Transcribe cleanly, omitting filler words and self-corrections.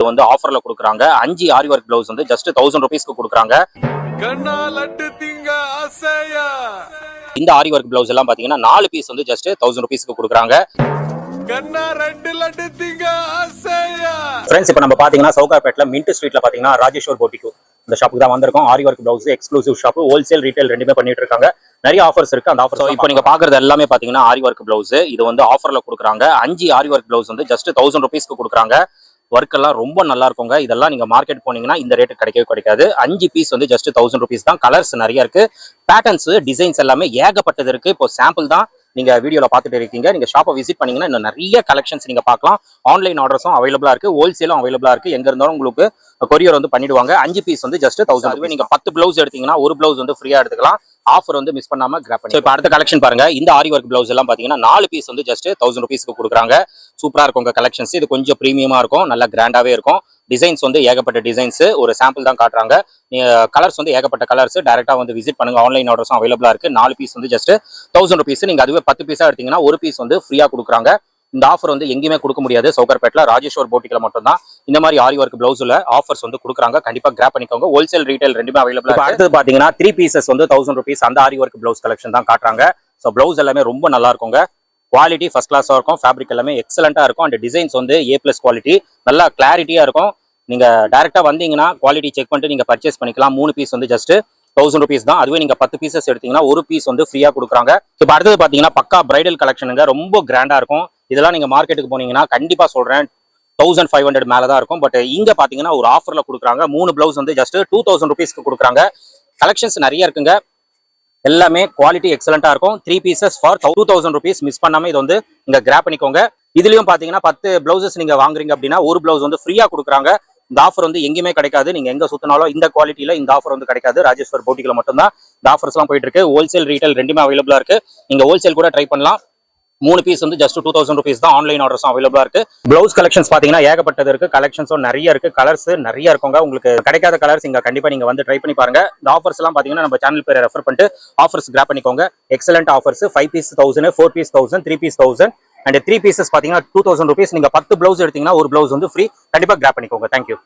இது வந்து ஆஃபர்ல கொடுக்குறாங்க. 5 ஆரி ஒர்க் பிளவுஸ் வந்து ஜஸ்ட் 1000 ரூபீஸ்க்கு கொடுக்குறாங்க. இந்த ஆரி ஒர்க் பிளவுஸ் எல்லாம் பாத்தீங்கன்னா 4 பீஸ் வந்து ஜஸ்ட் 1000 ரூபீஸ்க்கு கொடுக்குறாங்க. ஃப்ரெண்ட்ஸ், இப்போ நம்ம பாத்தீங்கன்னா சவுகார்பேட்ல மின்ட் ஸ்ட்ரீட்ல பாத்தீங்கன்னா ராஜேஸ்வர் போட்டிக்கு இந்த ஷாப்புக்கு தான் வந்திருக்கோம். Aari work blouse exclusive shop, wholesale retail ரெண்டுமே பண்ணிட்டு இருக்காங்க. நிறைய ஆஃபர்ஸ் இருக்கு. அந்த ஆஃபர் இப்போ நீங்க பாக்குறது எல்லாமே பாத்தீங்கன்னா ஆரி ஒர்க் பிளவுஸ். இது வந்து ஆஃபர்ல கொடுக்குறாங்க. 5 ஆரி ஒர்க் பிளவுஸ் வந்து ஜஸ்ட் 1000 ரூபீஸ்க்கு கொடுக்குறாங்க. ஒர்க் எல்லாம் ரொம்ப நல்லா இருக்குங்க. இதெல்லாம் நீங்க மார்க்கெட் போனீங்கன்னா இந்த ரேட்டு கிடைக்கவே கிடைக்காது. 5 பீஸ் வந்து ஜஸ்ட் 1000 ரூபீஸ் தான். கலர்ஸ் நிறைய இருக்கு, பேட்டர்ன்ஸ் டிசைன்ஸ் எல்லாமே ஏகப்பட்டது இருக்கு. இப்போ சாம்பிள் தான் நீங்க வீடியோல பாத்துட்டு இருக்கீங்க. நீங்க ஷாப்பை விசிட் பண்ணீங்கன்னா இன்னும் நிறைய கலெக்ஷன்ஸ் நீங்க பார்க்கலாம். ஆன்லைன் ஆர்டர்ஸும் அவைலபிளா இருக்கு, ஹோல்சேலும் அவைலபிளா இருக்கு. எங்க இருந்தாலும் உங்களுக்கு கொரியர் வந்து பண்ணிடுவாங்க. 5 பீஸ் வந்து ஜஸ்ட் 1000. அதுவே நீங்க 10 பிளவுஸ் எடுத்தீங்கன்னா ஒரு பிளவுஸ் வந்து ஃப்ரீயா எடுத்துக்கலாம். ஆஃபர் வந்து மிஸ் பண்ணாம கிராப் பண்ணி. இப்போ அடுத்த கலெக்ஷன் பாருங்க. இந்த ஆரி ஒர்க் பிளவுஸ் எல்லாம் பாத்தீங்கன்னா 4 பீஸ் வந்து ஜஸ்ட் 1000 ரூபீஸ்க்கு கொடுக்குறாங்க. சூப்பரா இருக்கும் உங்க கலெக்ஷன்ஸ். இது கொஞ்சம் பிரீமியமா இருக்கும், நல்லா கிராண்டாவே இருக்கும். டிசைன்ஸ் வந்து ஏகப்பட்ட டிசைன்ஸ், ஒரு சாம்பிள் தான் காட்டுறாங்க. கலர்ஸ் வந்து ஏகப்பட்ட கலர்ஸ். டைரக்டா வந்து விசிட் பண்ணுங்க. ஆன்லைன் ஆர்டர்ஸும் அவைலபிளா இருக்கு. 4 பீஸ் வந்து ஜஸ்ட் 1000 ரூபீஸ். நீங்க அதுவே 10 பீஸா எடுத்தீங்கன்னா ஒரு பீஸ் வந்து ஃப்ரீயா கொடுக்குறாங்க. இந்த ஆஃபர் வந்து எங்கேயுமே கொடுக்க முடியாது. சவுகார்பேட்ல ராஜேஸ்வர் போட்டிக்ல மட்டும் தான் இந்த மாதிரி ஆரி ஒர்க் பிளவுஸ்ல ஆஃபர்ஸ் வந்து கொடுக்குறாங்க. கண்டிப்பா கிராப் பண்ணிக்கோங்க. ஹோல்சேல் ரீட்டைல் ரெண்டுமே அவைலபிளா இருக்கு. அடுத்து பாத்தீங்கன்னா 3 பீசஸ் வந்து 1000 ரூபீஸ் அந்த ஆரி ஒர்க் பிளவுஸ் கலெக்ஷன் தான் காட்டுறாங்க. ஸோ பிளவுஸ் எல்லாமே ரொம்ப நல்லா இருக்குங்க. குவாலிட்டி ஃபர்ஸ்ட் கிளாஸா இருக்கும். ஃபேப்ரிக் எல்லாமே எக்ஸலண்டா இருக்கும். அண்ட் டிசைன்ஸ் வந்து A+ குவாலிட்டி, நல்லா கிளாரிட்டியா இருக்கும். நீங்க டைரக்டா வந்தீங்கன்னா குவாலிட்டி செக் பண்ணிட்டு நீங்க பர்ச்சேஸ் பண்ணிக்கலாம். 3 பீஸ் வந்து ஜஸ்ட் 1000 ரூபீஸ் தான். அதுவே நீங்க 10 பீசஸ் எடுத்தீங்கன்னா ஒரு பீஸ் வந்து ஃப்ரீயா கொடுக்குறாங்க. இப்போ அடுத்தது பாத்தீங்கன்னா பக்கா பிரைடல் கலெக்ஷனுங்க. ரொம்ப கிராண்டா இருக்கும். இதெல்லாம் நீங்க மார்க்கெட்டுக்கு போனீங்கன்னா கண்டிப்பா சொல்றேன் 1500 மேல தான் இருக்கும். பட் இங்க பாத்தீங்கன்னா ஒரு ஆஃபர்ல கொடுக்குறாங்க. 3 பிளவுஸ் வந்து ஜஸ்ட் 2000 ரூபீஸ்க்கு கொடுக்குறாங்க. கலெக்ஷன்ஸ் நிறைய இருக்குங்க. எல்லாமே குவாலிட்டி எக்ஸலண்டா இருக்கும். 3 பீசஸ் ஃபார் 2000 ரூபீஸ். மிஸ் பண்ணாம இது வந்து நீங்க கிராப் பண்ணிக்கோங்க. இதுலயும் பாத்தீங்கன்னா 10 பிளவுசஸ் நீங்க வாங்குறீங்க அப்படின்னா ஒரு பிளவுஸ் வந்து ஃப்ரீயா கொடுக்குறாங்க. இந்த ஆஃபர் வந்து எங்கேயுமே கிடைக்காது. நீங்க எங்க சுத்தினாலும் இந்த குவாலிட்டியில இந்த ஆஃபர் வந்து கிடைக்காது. ராஜேஸ்வர் போட்டிக்ல மட்டும்தான் இந்த ஆஃபர்ஸ் எல்லாம் போயிட்டு இருக்கு. ஹோல்சேல் ரீட்டைல் ரெண்டுமே அவைலபிளா இருக்கு. நீங்க ஹோல்சேல் கூட ட்ரை பண்ணலாம். 3 பீஸ் வந்து ஜஸ்ட் 2000 ரூபீஸ் தான். ஆன்லைன் ஆர்டர்ஸும் அவைலபிளா இருக்கு. பிளவுஸ் கலெக்ஷன்ஸ் பாத்தீங்கன்னா ஏகப்பட்டது இருக்கு. கலெக்ஷன்ஸும் நிறைய இருக்கு. கலர்ஸ் நிறைய இருக்குங்க. உங்களுக்கு கிடைக்காத கலர்ஸ் இங்க கண்டிப்பா நீங்க வந்து ட்ரை பண்ணி பாருங்க. இந்த ஆஃபர்ஸ் எல்லாம் பாத்தீங்கன்னா நம்ம சேனல் பேரை ரெஃபர் பண்ணிட்டு ஆஃபர்ஸ் கிராப் பண்ணிக்கோங்க. Excellent offers. 5 piece 1000, 4 piece 1000, 3 piece 1000 and 3 pieces பாத்தீங்கன்னா 2000 ரூபீஸ். நீங்க 10 பிளவுஸ் எடுத்தீங்கன்னா ஒரு பிளவுஸ் வந்து ஃப்ரீ. கண்டிப்பா கிராப் பண்ணிக்கோங்க. தேங்க்யூ.